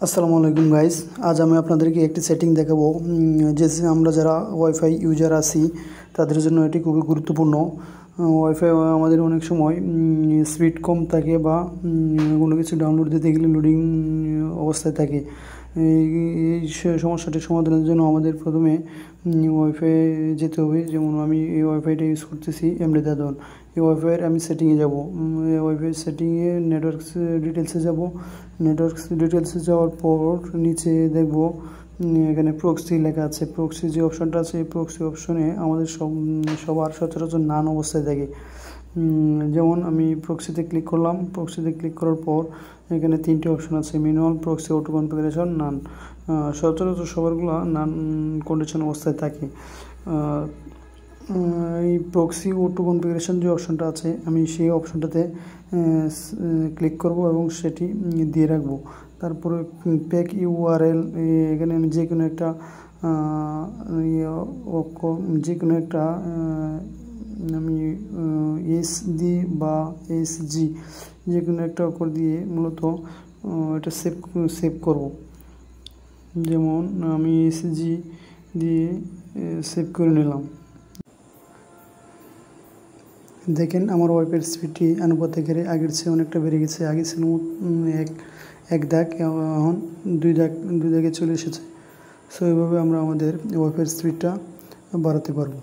আসসালামু আলাইকুম গাইস। আজ আমি আপনাদেরকে একটি সেটিং দেখাবো যে আমরা যারা ওয়াইফাই ইউজার আছি তাদের জন্য এটি খুবই গুরুত্বপূর্ণ। ওয়াইফাই আমাদের অনেক সময় স্পিড কম থাকে বা কোনো কিছু ডাউনলোড দিতে গেলে লোডিং অবস্থায় থাকে। এই সমস্যাটি সমাধানের জন্য আমাদের প্রথমে ওয়াইফাই যেতে হবে। যেমন আমি এই ওয়াইফাইটা ইউজ করতেছি এমডি-দাদন। এই ওয়াইফাইয়ের আমি সেটিংয়ে যাব। ওয়াইফাই সেটিংয়ে নেটওয়ার্কস ডিটেলসে যাব। নেটওয়ার্কস ডিটেলসে যাওয়ার পর নিচে দেখব এখানে প্রক্সি লেখা আছে। প্রক্সি যে অপশনটা আছে এই প্রক্সি অপশনে আমাদের সবার সচরাচর নান অবস্থায় থাকে। যেমন আমি প্রক্সিতে ক্লিক করলাম। প্রক্সিতে ক্লিক করার পর এখানে তিনটে অপশন আছে: ম্যানুয়াল, প্রক্সি, অটো কনফিগারেশন, নান। সচরাচর সবারগুলো নান কন্ডিশন অবস্থায় থাকে। এই প্রক্সি অটো কনফিগারেশন যে অপশনটা আছে আমি সেই অপশনটাতে ক্লিক করব এবং সেটি দিয়ে রাখবো। তারপরে প্যাক ইউআরএল, এখানে আমি যে কোনো একটা আমি এসডি বা এসজি যে কোনো একটা অক্ষর দিয়ে মূলত এটা সেভ করব। যেমন আমি এসজি দিয়ে সেভ করে নিলাম। দেখেন আমার ওয়াইফাইয়ের স্পিডটি আনুপাতিক আগের চেয়ে অনেকটা বেড়ে গেছে। আগে ছিল এক দাগ, এখন দুই দাগে চলে এসেছে। সো এইভাবে আমরা আমাদের ওয়াইফাইয়ের স্পিডটা বাড়াতে পারবো।